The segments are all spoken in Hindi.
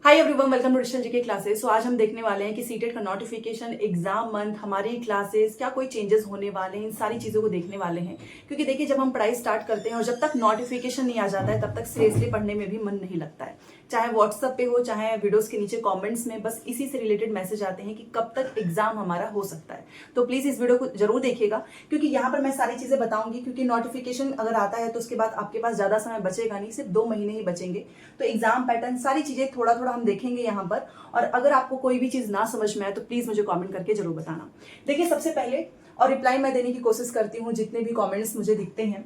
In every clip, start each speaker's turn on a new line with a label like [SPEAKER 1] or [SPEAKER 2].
[SPEAKER 1] Hi everyone, welcome to digital GK classes. आज हम देखने वाले हैं कि सीटेट का नोटिफिकेशन, एग्जाम मंथ, हमारी क्लासेस, क्या कोई चेंजेस होने वाले हैं, इन सारी चीज़ों को देखने वाले हैं। क्योंकि देखिए, जब हम पढ़ाई स्टार्ट करते हैं और जब तक नोटिफिकेशन नहीं आ जाता है तब तक सीरियसली पढ़ने में भी मन नहीं लगता है। चाहे व्हाट्सएप पे हो, चाहे वीडियोस के नीचे कमेंट्स में, बस इसी से रिलेटेड मैसेज आते हैं कि कब तक एग्जाम हमारा हो सकता है। तो प्लीज इस वीडियो को जरूर देखिएगा, क्योंकि यहाँ पर मैं सारी चीजें बताऊंगी। क्योंकि नोटिफिकेशन अगर आता है तो उसके बाद आपके पास ज्यादा समय बचेगा नहीं, सिर्फ 2 महीने ही बचेंगे। तो एग्जाम पैटर्न, सारी चीजें थोड़ा थोड़ा हम देखेंगे यहाँ पर। और अगर आपको कोई भी चीज ना समझ में आए तो प्लीज मुझे कमेंट करके जरूर बताना। देखिए, सबसे पहले और रिप्लाई मैं देने की कोशिश करती हूँ जितने भी कमेंट्स मुझे दिखते हैं।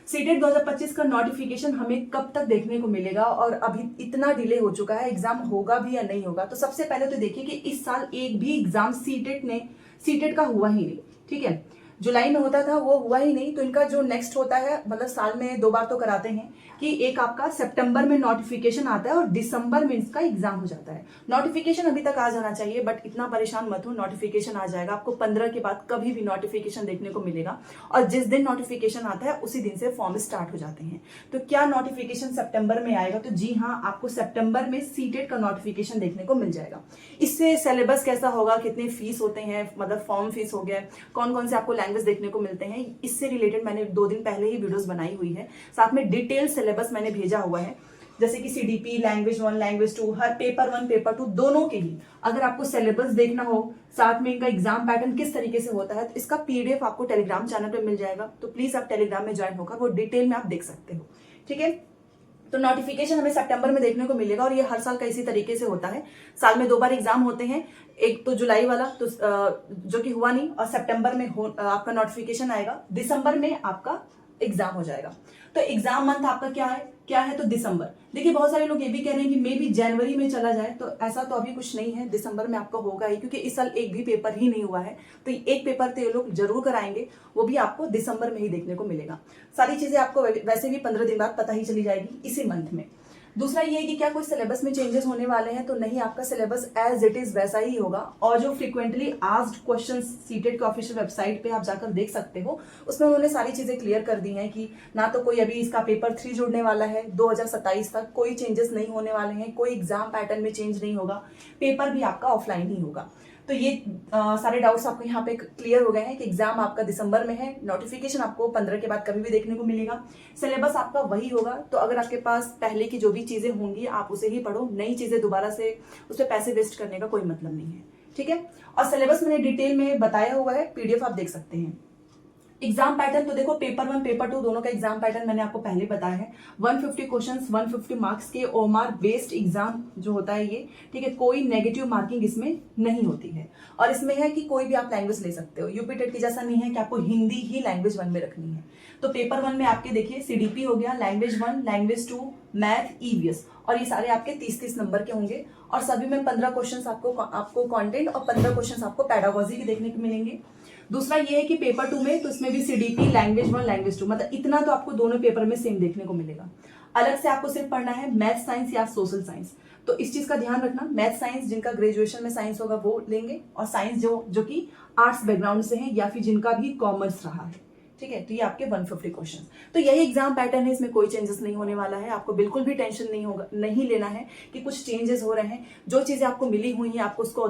[SPEAKER 1] सीटेट 2025 का नोटिफिकेशन हमें कब तक देखने को मिलेगा, और अभी इतना डिले हो चुका है, एग्जाम होगा भी या नहीं होगा। तो सबसे पहले तो देखिए कि इस साल एक भी एग्जाम सीटेट का हुआ ही नहीं। ठीक है, जुलाई में होता था, वो हुआ ही नहीं। तो इनका जो नेक्स्ट होता है, मतलब साल में 2 बार तो कराते हैं, कि एक आपका सितंबर में नोटिफिकेशन आता है और दिसंबर में इसका एग्जाम हो जाता है। नोटिफिकेशन अभी तक आ जाना चाहिए, बट इतना परेशान मत हो, नोटिफिकेशन आ जाएगा। आपको 15 के बाद कभी भी नोटिफिकेशन देखने को मिलेगा, और जिस दिन नोटिफिकेशन आता है उसी दिन से फॉर्म स्टार्ट हो जाते हैं। तो क्या नोटिफिकेशन सितंबर में आएगा? तो जी हाँ, आपको सितंबर में सीटेट का नोटिफिकेशन देखने को मिल जाएगा। इससे सिलेबस कैसा होगा, कितने फीस होते हैं, मतलब फॉर्म फीस हो गया, कौन कौन से आपको लैंग्वेज देखने को मिलते हैं, इससे रिलेटेड मैंने 2 दिन पहले ही वीडियोस बनाई हुई है। साथ में डिटेल सिलेबस मैंने भेजा हुआ है, जैसे कि सीडीपी, लैंग्वेज 1, लैंग्वेज 2, हर पेपर 1, पेपर 2 दोनों के ही। अगर आपको सिलेबस देखना हो, साथ में इनका एग्जाम पैटर्न किस तरीके से होता है, तो इसका पीडीएफ आपको टेलीग्राम चैनल पे मिल जाएगा। तो प्लीज आप टेलीग्राम में ज्वाइन होकर वो डिटेल में आप देख सकते हो। ठीक है, तो नोटिफिकेशन हमें सितंबर में देखने को मिलेगा, और ये हर साल का इसी तरीके से होता है। साल में 2 बार एग्जाम होते हैं, एक तो जुलाई वाला, तो जो कि हुआ नहीं, और सितंबर में आपका नोटिफिकेशन आएगा, दिसंबर में आपका एग्जाम हो जाएगा। तो एग्जाम मंथ आपका क्या है तो दिसंबर। देखिए, बहुत सारे लोग ये भी कह रहे हैं कि मे भी जनवरी में चला जाए, तो ऐसा तो अभी कुछ नहीं है, दिसंबर में आपका होगा ही, क्योंकि इस साल एक भी पेपर ही नहीं हुआ है। तो एक पेपर तो ये लोग जरूर कराएंगे, वो भी आपको दिसंबर में ही देखने को मिलेगा। सारी चीजें आपको वैसे भी 15 दिन बाद पता ही चली जाएगी इसी मंथ में। दूसरा ये है कि क्या कोई सिलेबस में चेंजेस होने वाले हैं? तो नहीं, आपका सिलेबस एज इट इज वैसा ही होगा। और जो फ्रीक्वेंटली आस्क्ड क्वेश्चंस सीटेट के ऑफिशियल वेबसाइट पे आप जाकर देख सकते हो, उसमें उन्होंने सारी चीजें क्लियर कर दी हैं कि ना तो कोई अभी इसका पेपर 3 जुड़ने वाला है, 2027 तक कोई चेंजेस नहीं होने वाले हैं, कोई एग्जाम पैटर्न में चेंज नहीं होगा, पेपर भी आपका ऑफलाइन ही होगा। तो ये सारे डाउट्स आपको यहाँ पे क्लियर हो गए हैं कि एग्जाम आपका दिसंबर में है, नोटिफिकेशन आपको 15 के बाद कभी भी देखने को मिलेगा, सिलेबस आपका वही होगा। तो अगर आपके पास पहले की जो भी चीजें होंगी आप उसे ही पढ़ो, नई चीजें दोबारा से उस पर पैसे वेस्ट करने का कोई मतलब नहीं है। ठीक है, और सिलेबस मैंने डिटेल में बताया हुआ है, पीडीएफ आप देख सकते हैं। एग्जाम पैटर्न तो देखो, पेपर 1, पेपर 2 दोनों का एग्जाम पैटर्न मैंने आपको पहले बताया है। 150 क्वेश्चंस, 150 मार्क्स के ओमार बेस्ड एग्जाम जो होता है ये। ठीक है, कोई नेगेटिव मार्किंग इसमें नहीं होती है, और इसमें है कि कोई भी आप लैंग्वेज ले सकते हो। यूपी टेट की जैसा नहीं है कि आपको हिंदी ही लैंग्वेज 1 में रखनी है। तो पेपर 1 में आपके देखिए सीडीपी हो गया, लैंग्वेज 1, लैंग्वेज 2, मैथ, ईवीएस, और ये सारे आपके 30-30 नंबर के होंगे। और सभी में 15 क्वेश्चंस आपको कंटेंट और 15 क्वेश्चंस आपको पेडागोजी के देखने को मिलेंगे। दूसरा ये है कि पेपर 2 में, तो इसमें भी सीडीपी, लैंग्वेज 1, लैंग्वेज 2, मतलब इतना तो आपको दोनों पेपर में सेम देखने को मिलेगा। अलग से आपको सिर्फ पढ़ना है मैथ साइंस या सोशल साइंस। तो इस चीज का ध्यान रखना, मैथ साइंस जिनका ग्रेजुएशन में साइंस होगा वो लेंगे, और साइंस जो कि आर्ट्स बैकग्राउंड से है, या फिर जिनका भी कॉमर्स रहा है। ठीक है, तो ये आपके 150 क्वेश्चन। तो यही एग्जाम पैटर्न है, इसमें कोई चेंजेस नहीं होने वाला है। आपको बिल्कुल भी टेंशन नहीं लेना है कि कुछ चेंजेस हो रहे हैं। जो चीजें आपको मिली हुई हैं आपको उसको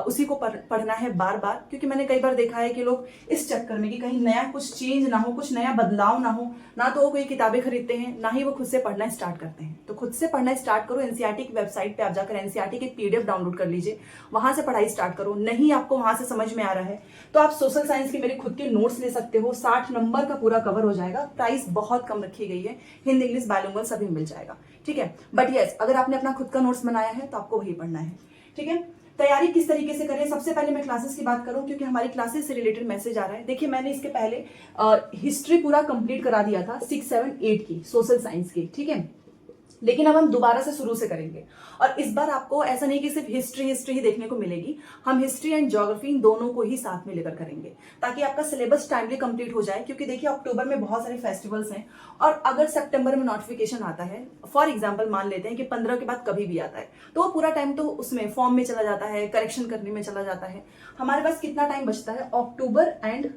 [SPEAKER 1] उसी को पढ़ना है बार बार। क्योंकि मैंने कई बार देखा है कि लोग इस चक्कर में कि कहीं नया कुछ चेंज ना हो, कुछ नया बदलाव ना हो, ना तो वो कोई किताबें खरीदते हैं, ना ही वो खुद से पढ़ना स्टार्ट करते हैं। तो खुद से पढ़ना स्टार्ट करो, एनसीईआरटी की वेबसाइट पे आप जाकर एनसीईआरटी के पीडीएफ डाउनलोड कर लीजिए, वहां से पढ़ाई स्टार्ट करो। नहीं आपको वहां से समझ में आ रहा है तो आप सोशल साइंस के मेरे खुद के नोट्स ले सकते हो, 60 नंबर का पूरा कवर हो जाएगा। प्राइस बहुत कम रखी गई है, हिंदी, इंग्लिश, बाइलिंगुअल सभी मिल जाएगा। ठीक है, बट यस, अगर आपने अपना खुद का नोट्स बनाया है तो आपको वही पढ़ना है। ठीक है, तैयारी किस तरीके से करें? सबसे पहले मैं क्लासेस की बात करूं, क्योंकि हमारी क्लासेस से रिलेटेड मैसेज आ रहा है। देखिए, मैंने इसके पहले हिस्ट्री पूरा कंप्लीट करा दिया था, 6, 7, 8 की सोशल साइंस की। ठीक है, लेकिन अब हम दोबारा से शुरू से करेंगे, और इस बार आपको ऐसा नहीं कि सिर्फ हिस्ट्री ही देखने को मिलेगी, हम हिस्ट्री एंड ज्योग्राफी इन दोनों को ही साथ में लेकर करेंगे, ताकि आपका सिलेबस टाइमली कंप्लीट हो जाए। क्योंकि देखिए, अक्टूबर में बहुत सारे फेस्टिवल्स हैं, और अगर सितंबर में नोटिफिकेशन आता है, फॉर एग्जाम्पल मान लेते हैं कि 15 के बाद कभी भी आता है, तो वो पूरा टाइम तो उसमें फॉर्म में चला जाता है, करेक्शन करने में चला जाता है। हमारे पास कितना टाइम बचता है? अक्टूबर एंड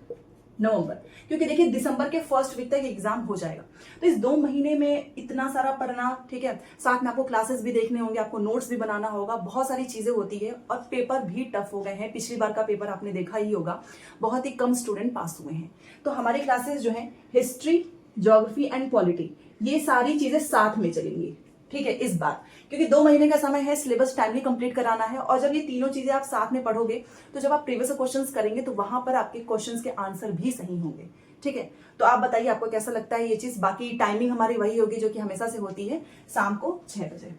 [SPEAKER 1] नवंबर, क्योंकि देखिए दिसंबर के फर्स्ट वीक तक एग्जाम हो जाएगा। तो इस 2 महीने में इतना सारा पढ़ना, ठीक है, साथ में आपको क्लासेस भी देखने होंगे, आपको नोट्स भी बनाना होगा, बहुत सारी चीजें होती है और पेपर भी टफ हो गए हैं। पिछली बार का पेपर आपने देखा ही होगा, बहुत ही कम स्टूडेंट पास हुए हैं। तो हमारी क्लासेस जो है हिस्ट्री, ज्योग्राफी एंड पॉलिटी, ये सारी चीजें साथ में चलेंगी, ठीक है, इस बार, क्योंकि 2 महीने का समय है, सिलेबस टाइमली कंप्लीट कराना है। और जब ये तीनों चीजें आप साथ में पढ़ोगे तो जब आप प्रीवियस क्वेश्चंस करेंगे तो वहां पर आपके क्वेश्चंस के आंसर भी सही होंगे, ठीक है। तो आप बताइए आपको कैसा लगता है ये चीज। बाकी टाइमिंग हमारी वही होगी जो कि हमेशा से होती है, शाम को 6 बजे,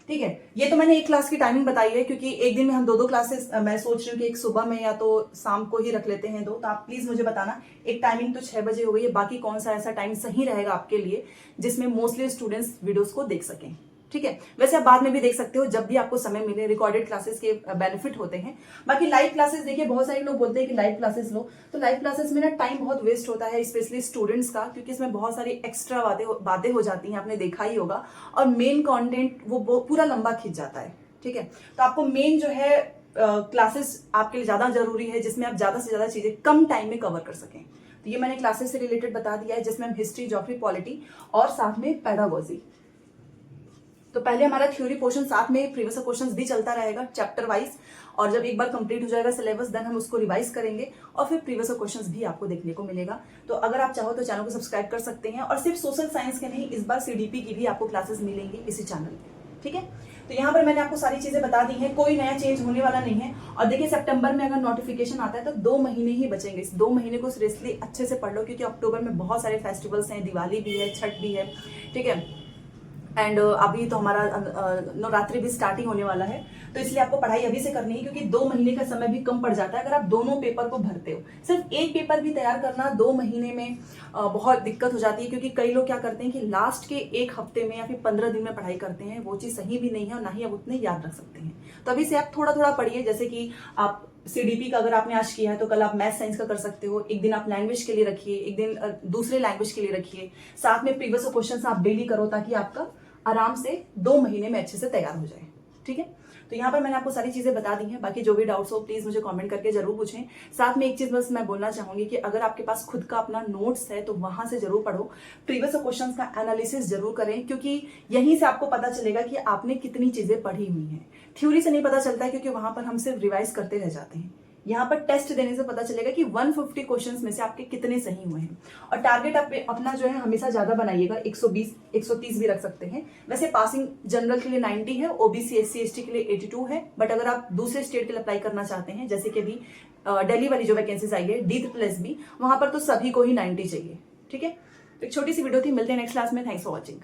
[SPEAKER 1] ठीक है। ये तो मैंने एक क्लास की टाइमिंग बताई है, क्योंकि एक दिन में हम 2 क्लासेस, मैं सोच रही हूँ कि एक सुबह में या तो शाम को ही रख लेते हैं 2। तो आप प्लीज मुझे बताना, एक टाइमिंग तो 6 बजे हो गई है, बाकी कौन सा ऐसा टाइम सही रहेगा आपके लिए जिसमें मोस्टली स्टूडेंट्स वीडियोस को देख सकें, ठीक है। वैसे आप बाद में भी देख सकते हो, जब भी आपको समय मिले। रिकॉर्डेड क्लासेस के बेनिफिट होते हैं। बाकी लाइव क्लासेस देखिए, बहुत सारे लोग बोलते हैं कि लाइव क्लासेस लो, तो लाइव क्लासेस में ना टाइम बहुत वेस्ट होता है, स्पेशली स्टूडेंट्स का, क्योंकि इसमें बहुत सारी एक्स्ट्रा बातें हो जाती हैं, आपने देखा ही होगा। और मेन कंटेंट वो पूरा लंबा खिंच जाता है, ठीक है। तो आपको मेन जो है क्लासेस आपके लिए ज्यादा जरूरी है, जिसमें आप ज्यादा से ज्यादा चीजें कम टाइम में कवर कर सकें। तो ये मैंने क्लासेस से रिलेटेड बता दिया है, जिसमें हम हिस्ट्री, ज्योग्राफी, पॉलिटी और साथ में पेडागोजी। तो पहले हमारा थ्योरी पोर्शन, साथ में प्रीवियस क्वेश्चंस भी चलता रहेगा चैप्टर वाइज, और जब एक बार कंप्लीट हो जाएगा सिलेबस, देन हम उसको रिवाइज करेंगे और फिर प्रीवियस क्वेश्चंस भी आपको देखने को मिलेगा। तो अगर आप चाहो तो चैनल को सब्सक्राइब कर सकते हैं। और सिर्फ सोशल साइंस के नहीं, इस बार सीडीपी की भी आपको क्लासेस मिलेंगी इसी चैनल पे, ठीक है। तो यहाँ पर मैंने आपको सारी चीजें बता दी हैं, कोई नया चेंज होने वाला नहीं है। और देखिए सितंबर में अगर नोटिफिकेशन आता है तो 2 महीने ही बचेंगे। इस 2 महीने को सीरियसली अच्छे से पढ़ लो, क्योंकि अक्टूबर में बहुत सारे फेस्टिवल्स हैं, दिवाली भी है, छठ भी है, ठीक है। एंड अभी तो हमारा नवरात्रि भी स्टार्टिंग होने वाला है, तो इसलिए आपको पढ़ाई अभी से करनी है, क्योंकि 2 महीने का समय भी कम पड़ जाता है अगर आप दोनों पेपर को भरते हो। सिर्फ एक पेपर भी तैयार करना 2 महीने में बहुत दिक्कत हो जाती है, क्योंकि कई लोग क्या करते हैं कि लास्ट के 1 हफ्ते में या फिर 15 दिन में पढ़ाई करते हैं। वो चीज सही भी नहीं है और ना ही आप उतने याद रख सकते हैं। तो अभी से आप थोड़ा थोड़ा पढ़िए, जैसे कि आप सीडीपी का अगर आपने आज किया है तो कल आप मैथ साइंस का कर सकते हो। एक दिन आप लैंग्वेज के लिए रखिए, एक दिन दूसरे लैंग्वेज के लिए रखिए। साथ में प्रीवियस क्वेश्चन आप डेली करो, ताकि आपका आराम से 2 महीने में अच्छे से तैयार हो जाए, ठीक है। तो यहाँ पर मैंने आपको सारी चीजें बता दी हैं। बाकी जो भी डाउट्स हो प्लीज मुझे कमेंट करके जरूर पूछें। साथ में एक चीज बस मैं बोलना चाहूंगी कि अगर आपके पास खुद का अपना नोट्स है तो वहां से जरूर पढ़ो, प्रीवियस क्वेश्चंस का एनालिसिस जरूर करें, क्योंकि यहीं से आपको पता चलेगा कि आपने कितनी चीजें पढ़ी हुई हैं। थ्योरी से नहीं पता चलता है, क्योंकि वहां पर हम सिर्फ रिवाइज करते रह जाते हैं। यहाँ पर टेस्ट देने से पता चलेगा कि 150 क्वेश्चंस में से आपके कितने सही हुए हैं। और टारगेट अपना जो है हमेशा ज्यादा बनाइएगा, 120 130 भी रख सकते हैं। वैसे पासिंग जनरल के लिए 90 है, ओबीसी SC ST के लिए 82 है। बट अगर आप दूसरे स्टेट के लिए अप्लाई करना चाहते हैं, जैसे कि अभी दिल्ली वाली जो वैकेंसीज आई है D+B, वहां पर तो सभी को ही 90 चाहिए, ठीक है। तो एक छोटी सी वीडियो थी, मिलते हैं नेक्स्ट क्लास में। Thanks for watching.